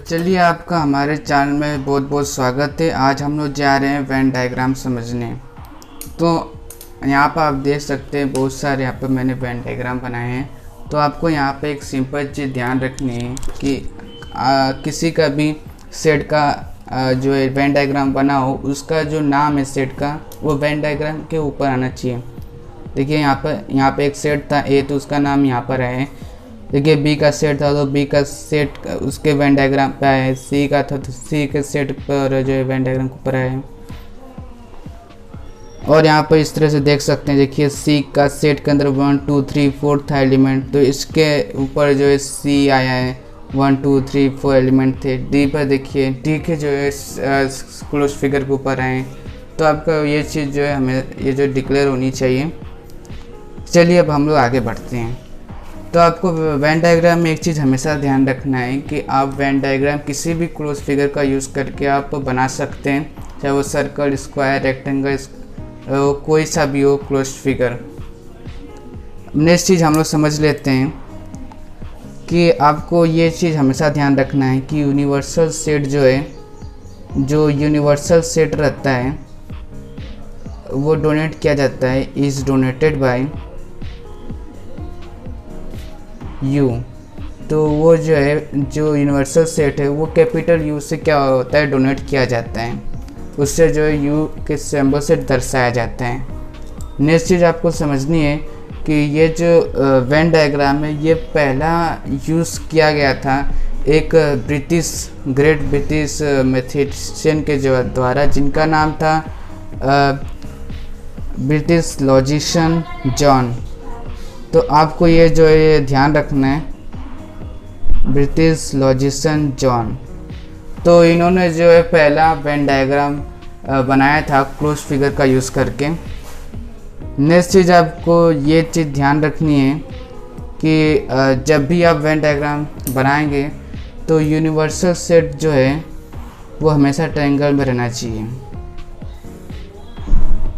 चलिए, आपका हमारे चैनल में बहुत बहुत स्वागत है। आज हम लोग जा रहे हैं वेन डायग्राम समझने। तो यहाँ पर आप देख सकते हैं बहुत सारे यहाँ पर मैंने वेन डायग्राम बनाए हैं। तो आपको यहाँ पे एक सिंपल चीज़ ध्यान रखनी है कि किसी का भी सेट का जो है वेन डायग्राम बना हो, उसका जो नाम है सेट का वो वेन डायग्राम के ऊपर आना चाहिए। देखिए यहाँ पे एक सेट था ए, तो उसका नाम यहाँ पर है। देखिए बी का सेट था तो बी का सेट उसके वेन डायग्राम पे आया है। सी का था तो सी के सेट पर जो है वेन डायग्राम के ऊपर आया है। और यहाँ पर इस तरह से देख सकते हैं। देखिए सी का सेट के अंदर 1 2 3 4 था एलिमेंट, तो इसके ऊपर जो है सी आया है। 1 2 3 4 एलिमेंट थे। डी पर देखिए डी के जो है क्लोज फिगर के ऊपर आए। तो आपका ये चीज़ जो है हमें ये जो डिक्लेयर होनी चाहिए। चलिए अब हम लोग आगे बढ़ते हैं। तो आपको वेन डायग्राम में एक चीज़ हमेशा ध्यान रखना है कि आप वेन डायग्राम किसी भी क्लोज फिगर का यूज़ करके आप बना सकते हैं, चाहे वो सर्कल, स्क्वायर, रेक्टेंगल, कोई सा भी हो क्लोज फिगर। नेक्स्ट चीज़ हम लोग समझ लेते हैं कि आपको ये चीज़ हमेशा ध्यान रखना है कि यूनिवर्सल सेट जो है, जो यूनिवर्सल सेट रहता है वो डोनेट किया जाता है, इज़ डोनेटेड बाय यू। तो वो जो है जो यूनिवर्सल सेट है वो कैपिटल यू से क्या होता है, डोनेट किया जाता है। उससे जो है यू के सिंबल से दर्शाया जाता है। नेक्स्ट चीज़ आपको समझनी है कि ये जो वेन डायग्राम है ये पहला यूज़ किया गया था एक ग्रेट ब्रिटिश मैथमेटिशियन के जो द्वारा, जिनका नाम था ब्रिटिश लॉजिशियन जॉन। तो आपको ये जो है ये ध्यान रखना है, ब्रिटिश लॉजिशियन जॉन। तो इन्होंने जो है पहला वेन डायग्राम बनाया था क्लोज फिगर का यूज़ करके। नेक्स्ट चीज़ आपको ये चीज़ ध्यान रखनी है कि जब भी आप वेन डायग्राम बनाएंगे तो यूनिवर्सल सेट जो है वो हमेशा ट्रायंगल में रहना चाहिए।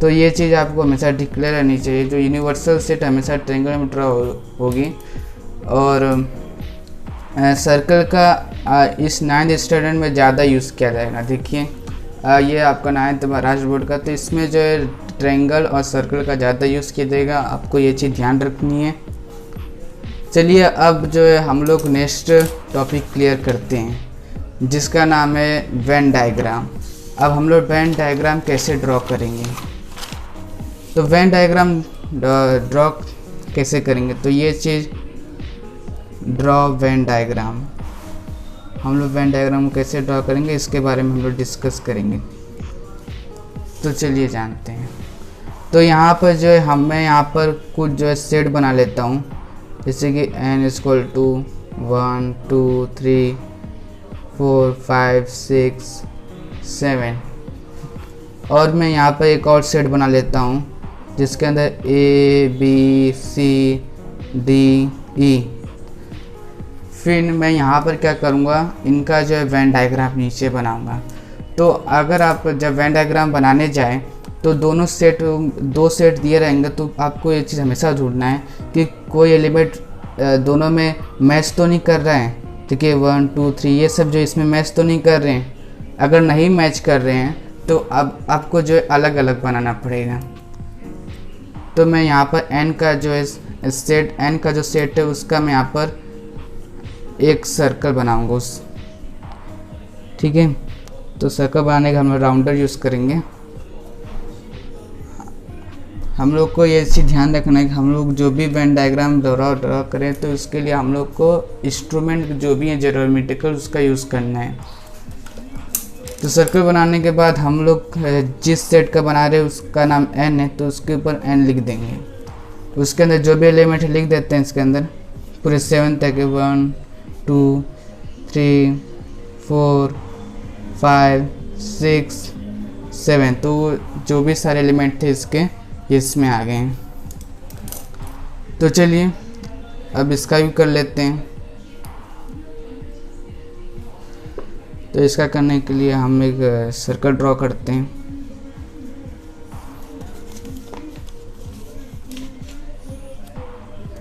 तो ये चीज़ आपको हमेशा डिक्लेयर रहनी चाहिए, जो यूनिवर्सल सेट हमेशा ट्रायंगल में ड्रॉ होगी। और सर्कल का इस 9th स्टैंडर्ड में ज़्यादा यूज़ किया जाएगा। देखिए ये आपका 9th महाराष्ट्र बोर्ड का, तो इसमें जो है ट्रायंगल और सर्कल का ज़्यादा यूज़ किया जाएगा। आपको ये चीज़ ध्यान रखनी है। चलिए अब जो है हम लोग नेक्स्ट टॉपिक क्लियर करते हैं, जिसका नाम है वेन डायग्राम। अब हम लोग वेन डायग्राम कैसे ड्रॉ करेंगे। तो वेन डायग्राम ड्रॉ कैसे करेंगे, तो ये चीज़ ड्रॉ वेन डायग्राम, हम लोग वेन डायग्राम कैसे ड्रॉ करेंगे इसके बारे में हम लोग डिस्कस करेंगे। तो चलिए जानते हैं। तो यहाँ पर जो है मैं यहाँ पर कुछ जो है सेट बना लेता हूँ, जैसे कि n = 1 2 3 4 5 6 7। और मैं यहाँ पर एक और सेट बना लेता हूँ जिसके अंदर A B C D E। फिर मैं यहाँ पर क्या करूँगा, इनका जो है वेन डायग्राम नीचे बनाऊँगा। तो अगर आप जब वेन डायग्राम बनाने जाएं तो दो सेट दिए रहेंगे, तो आपको ये चीज़ हमेशा ढूंढना है कि कोई एलिमेंट दोनों में मैच तो नहीं कर रहे हैं। देखिए 1 2 3 ये सब जो इसमें मैच तो नहीं कर रहे हैं। अगर नहीं मैच कर रहे हैं तो अब आपको जो है अलग अलग बनाना पड़ेगा। तो मैं यहाँ पर n का जो है सेट, n का जो सेट है उसका मैं यहाँ पर एक सर्कल बनाऊंगा ठीक है। तो सर्कल बनाने का हम लोग राउंडर यूज़ करेंगे। हम लोग को ये चीज़ ध्यान रखना है कि हम लोग जो भी वेन डायग्राम ड्रॉ करें तो उसके लिए हम लोग को इंस्ट्रूमेंट जो भी है ज्योमेट्रिकल उसका यूज़ करना है। तो सर्कल बनाने के बाद हम लोग जिस सेट का बना रहे हैं उसका नाम n है, तो उसके ऊपर n लिख देंगे। उसके अंदर जो भी एलिमेंट लिख देते हैं इसके अंदर पूरे 7 तक, 1 2 3 4 5 6 7। तो जो भी सारे एलिमेंट थे इसमें आ गए हैं। तो चलिए अब इसका भी कर लेते हैं। तो इसका करने के लिए हम एक सर्कल ड्रॉ करते हैं।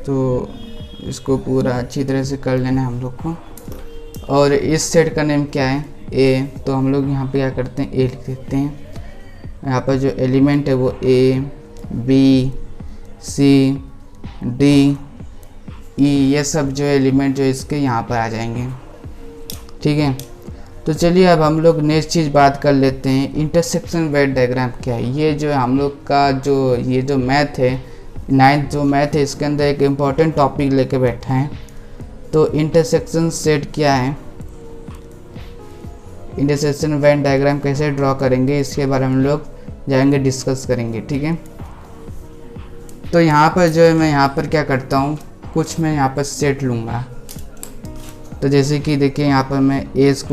तो इसको पूरा अच्छी तरह से कर लेना है हम लोग को। और इस सेट का नेम क्या है, ए। तो हम लोग यहाँ पे क्या करते हैं, ए लिख देते हैं। यहाँ पर जो एलिमेंट है वो ए, बी, सी, डी, ई, ये सब जो एलिमेंट जो इसके यहाँ पर आ जाएंगे। ठीक है, तो चलिए अब हम लोग नेक्स्ट चीज़ बात कर लेते हैं, इंटरसेक्शन वेन डायग्राम क्या है। ये जो हम लोग का जो ये जो मैथ है, 9th जो मैथ है, इसके अंदर एक इम्पॉर्टेंट टॉपिक लेके बैठा है। तो इंटरसेक्शन सेट क्या है, इंटरसेक्शन वेन डायग्राम कैसे ड्रॉ करेंगे, इसके बारे में हम लोग जाएंगे डिस्कस करेंगे। ठीक है, तो यहाँ पर जो है मैं यहाँ पर क्या करता हूँ, कुछ मैं यहाँ पर सेट लूँगा। तो जैसे कि देखिए यहाँ पर मैं a =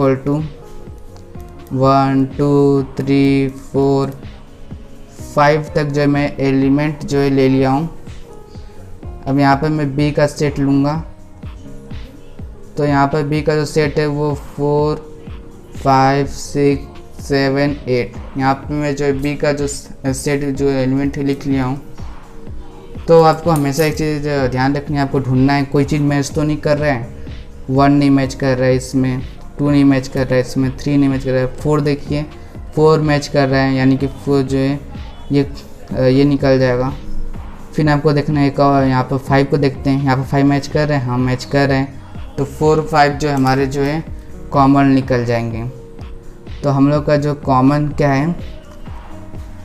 1 2 3 4 5 तक जो है मैं एलिमेंट जो है ले लिया हूँ। अब यहाँ पर मैं b का सेट लूँगा। तो यहाँ पर b का जो सेट है वो 4 5 6 7 8, यहाँ पर मैं जो है b का जो सेट जो एलिमेंट है लिख लिया हूँ। तो आपको हमेशा एक चीज़ ध्यान रखनी है, आपको ढूंढना है कोई चीज़ मैच तो नहीं कर रहा है, 1 नहीं मैच कर रहा है इसमें, 2 नहीं मैच कर रहा है इसमें, 3 नहीं मैच कर रहा है, 4 देखिए 4 मैच कर रहा है, यानी कि 4 जो है ये निकल जाएगा। फिर आपको देखना है एक और, यहाँ पर 5 को देखते हैं, यहाँ पर 5 मैच कर रहे हैं, हाँ मैच कर रहे हैं। तो 4 5 जो हमारे जो है कॉमन निकल जाएंगे। तो हम लोग का जो कॉमन क्या है,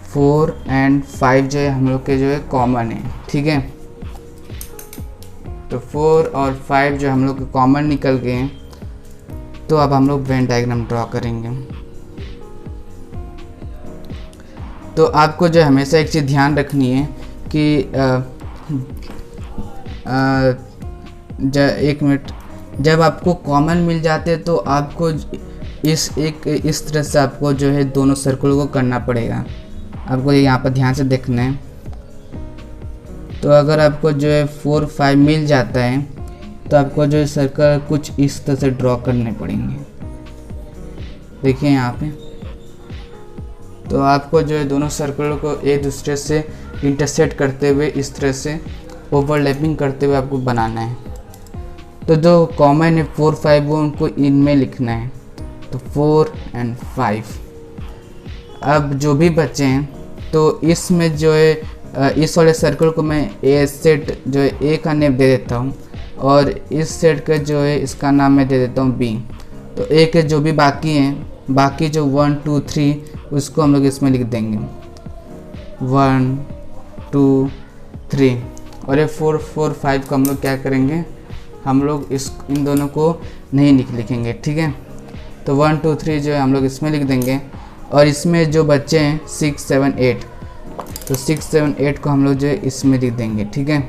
4 और 5 जो है हम लोग के जो है कॉमन है। ठीक है, तो 4 और 5 जो हम लोग के कॉमन निकल गए हैं। तो अब हम लोग वेन डायग्राम ड्रॉ करेंगे। तो आपको जो हमेशा एक चीज़ ध्यान रखनी है कि एक मिनट, जब आपको कॉमन मिल जाते हैं तो आपको इस तरह से आपको जो है दोनों सर्कल को करना पड़ेगा। आपको यहाँ पर ध्यान से देखना है। तो अगर आपको जो है 4 5 मिल जाता है तो आपको जो है सर्कल कुछ इस तरह से ड्रॉ करने पड़ेंगे। देखिए यहाँ पे, तो आपको जो है दोनों सर्कलों को एक दूसरे से इंटरसेक्ट करते हुए इस तरह से ओवरलैपिंग करते हुए आपको बनाना है। तो जो कॉमन है 4 5 वो उनको इनमें लिखना है। तो 4 और 5। अब जो भी बचे हैं तो इसमें जो है इस वाले सर्कल को मैं ए सेट जो है ए का नेम दे देता हूँ, और इस सेट का जो है इसका नाम मैं दे देता हूँ बी। तो ए के जो भी बाकी हैं, बाकी जो 1 2 3 उसको हम लोग इसमें लिख देंगे 1 2 3, और ये 4 4 5 को हम लोग क्या करेंगे, हम लोग इन दोनों को नहीं लिखेंगे। ठीक है, तो 1 2 3 जो है हम लोग इसमें लिख देंगे, और इसमें जो बच्चे हैं 6 7 8, तो 6 7 8 को हम लोग जो है इसमें लिख देंगे। ठीक है,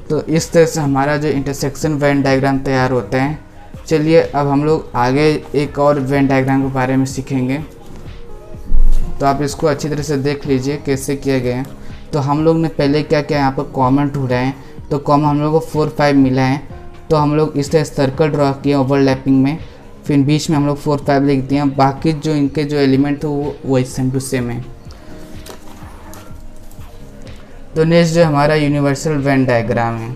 तो इस तरह से हमारा जो इंटरसेक्शन वेन डायग्राम तैयार होता है। चलिए अब हम लोग आगे एक और वेन डायग्राम के बारे में सीखेंगे। तो आप इसको अच्छी तरह से देख लीजिए कैसे किया गया है। तो हम लोग ने पहले क्या किया, यहाँ पर कॉमन ढूंढा है। तो कॉमन हम लोग को 4 5 मिला है, तो हम लोग इस तरह सर्कल ड्रॉ किए ओवरलैपिंग में, फिर बीच में हम लोग 4 5 लिख दिए। बाकी जो इनके जो एलिमेंट थे वो सेम टू सेम है। तो नेक्स्ट जो हमारा यूनिवर्सल वेन डायग्राम है,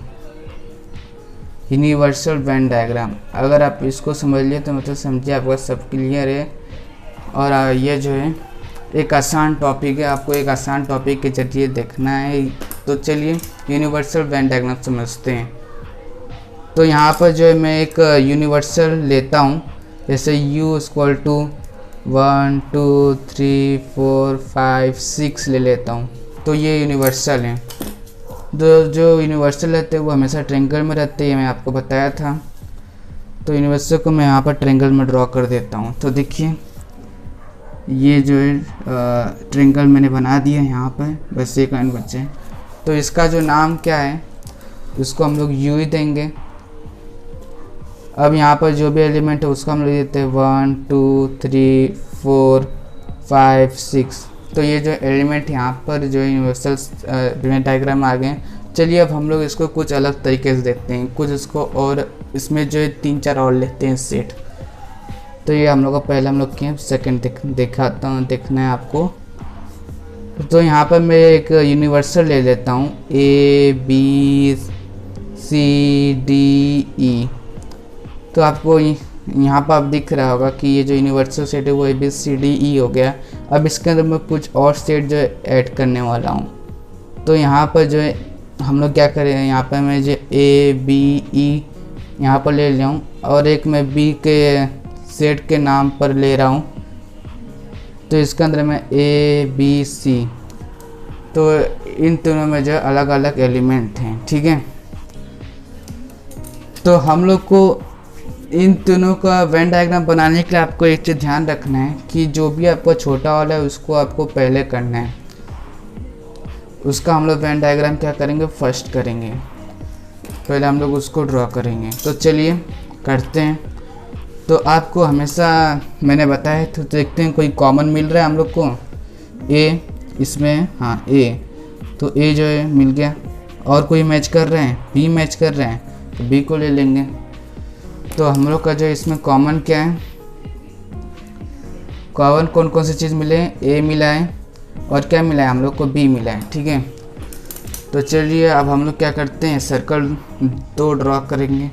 यूनिवर्सल वेन डायग्राम अगर आप इसको समझ लिए तो मतलब समझिए आपका सब क्लियर है। और ये जो है एक आसान टॉपिक है, आपको एक आसान टॉपिक के जरिए देखना है। तो चलिए यूनिवर्सल वेन डायग्राम समझते हैं। तो यहाँ पर जो है मैं एक यूनिवर्सल लेता हूँ, जैसे U = 1 2 3 4 5 6 ले लेता हूँ। तो ये यूनिवर्सल है। जो यूनिवर्सल रहते हैं वो हमेशा ट्रायंगल में रहते हैं, मैं आपको बताया था। तो यूनिवर्सल को मैं यहाँ पर ट्रायंगल में ड्रॉ कर देता हूँ। तो देखिए ये जो है ट्रायंगल मैंने बना दिया है यहाँ पर, बस एक लाइन बचे। तो इसका जो नाम क्या है उसको हम लोग U ही देंगे। अब यहाँ पर जो भी एलिमेंट है उसको हम लोग देते हैं 1 2 3 4 5 6। तो ये जो एलिमेंट यहाँ पर जो यूनिवर्सल वेन डायग्राम आ गए। चलिए अब हम लोग इसको कुछ अलग तरीके से देखते हैं, कुछ इसको और इसमें जो है 3 4 और लेते हैं सेट। तो ये हम लोग का पहला हम लोग किए, सेकेंड दिखाता हूँ, देखना है आपको। तो यहाँ पर मैं एक यूनिवर्सल ले लेता हूँ A B C D E। तो आपको यहाँ पर आप दिख रहा होगा कि ये जो यूनिवर्सल सेट है वो ABCDE हो गया। अब इसके अंदर मैं कुछ और सेट जो है ऐड करने वाला हूँ। तो यहाँ पर जो है हम लोग क्या करें, यहाँ पर मैं जो ABE यहाँ पर ले लिया हूँ और एक मैं B के सेट के नाम पर ले रहा हूँ। तो इसके अंदर मैं ABC, तो इन तीनों में जो अलग अलग एलिमेंट हैं, ठीक है। तो हम लोग को इन तीनों का वेन डायग्राम बनाने के लिए आपको एक चीज़ ध्यान रखना है कि जो भी आपका छोटा वाला है उसको आपको पहले करना है। उसका हम लोग वेन डायग्राम क्या करेंगे, फर्स्ट करेंगे, पहले हम लोग उसको ड्रॉ करेंगे। तो चलिए करते हैं। तो आपको हमेशा मैंने बताया, तो देखते हैं कोई कॉमन मिल रहा है हम लोग को। A इसमें, हाँ A, तो A जो है मिल गया। और कोई मैच कर रहे हैं, B मैच कर रहे हैं, तो B को ले लेंगे। तो हम लोग का जो इसमें कॉमन क्या है, कॉमन कौन कौन सी चीज़ मिले, A मिला है और क्या मिला है हम लोग को, B मिला है, ठीक है। तो चलिए अब हम लोग क्या करते हैं, सर्कल 2 ड्रॉ करेंगे।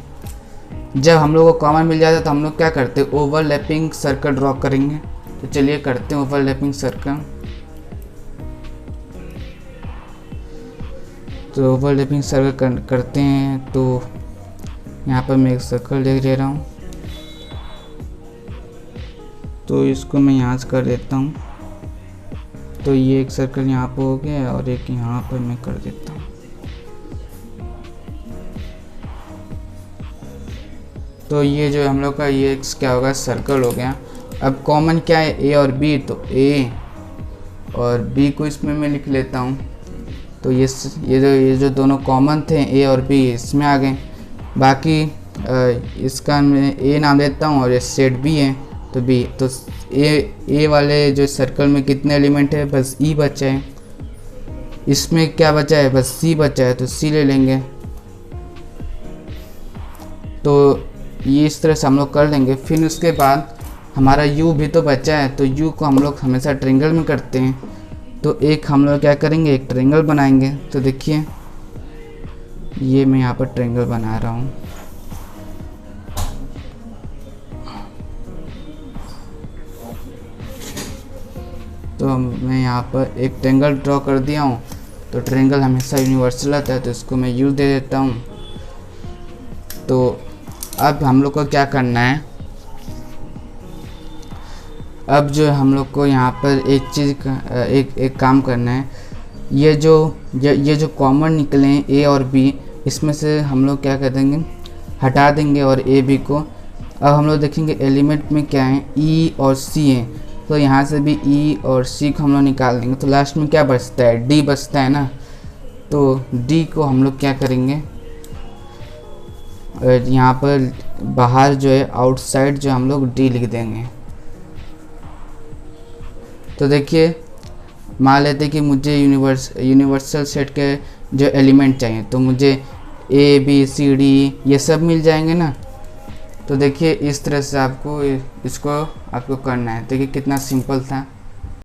जब हम लोग को कॉमन मिल जाता है तो हम लोग क्या करते हैं, ओवरलैपिंग सर्कल ड्रॉ करेंगे। तो चलिए करते हैं ओवरलैपिंग सर्कल। तो ओवरलैपिंग सर्कल करते हैं। तो यहाँ पर मैं एक सर्कल ले रहा हूँ, तो इसको मैं यहाँ से कर देता हूँ। तो ये एक सर्कल यहाँ पर हो गया और एक यहाँ पर मैं कर देता हूँ। तो ये जो हम लोग का ये क्या होगा, सर्कल हो गया। अब कॉमन क्या है, A और B, तो A और B को इसमें मैं लिख लेता हूँ। तो ये जो दोनों कॉमन थे A और B इसमें आ गए। बाकी इसका मैं A नाम देता हूँ और ये सेट B है तो B। तो A वाले जो सर्कल में कितने एलिमेंट है, बस E बचा है। इसमें क्या बचा है, बस C बचा है, तो C ले लेंगे। तो ये इस तरह से हम लोग कर लेंगे। फिर उसके बाद हमारा U भी तो बचा है, तो U को हम लोग हमेशा ट्रायंगल में करते हैं। तो एक हम लोग क्या करेंगे, एक ट्रायंगल बनाएंगे। तो देखिए ये मैं यहाँ पर ट्रायंगल बना रहा हूँ। तो मैं यहाँ पर एक ट्रायंगल ड्रॉ कर दिया हूँ। तो ट्रायंगल हमेशा यूनिवर्सल आता है, तो इसको मैं U दे देता हूँ। तो अब हम लोग को क्या करना है, अब जो हम लोग को यहाँ पर एक चीज़ का एक काम करना है। ये जो कॉमन निकले हैं A और B, इसमें से हम लोग क्या कर देंगे, हटा देंगे और A B को। अब हम लोग देखेंगे एलिमेंट में क्या है, E और C है। तो यहाँ से भी E और C को हम लोग निकाल देंगे। तो लास्ट में क्या बचता है, D बचता है ना। तो D को हम लोग क्या करेंगे, यहाँ पर बाहर जो है आउटसाइड जो हम लोग D लिख देंगे। तो देखिए मान लेते कि मुझे यूनिवर्सल सेट के जो एलिमेंट चाहिए, तो मुझे ABCD ये सब मिल जाएंगे ना। तो देखिए इस तरह से आपको इसको करना है। देखिए कितना सिंपल था।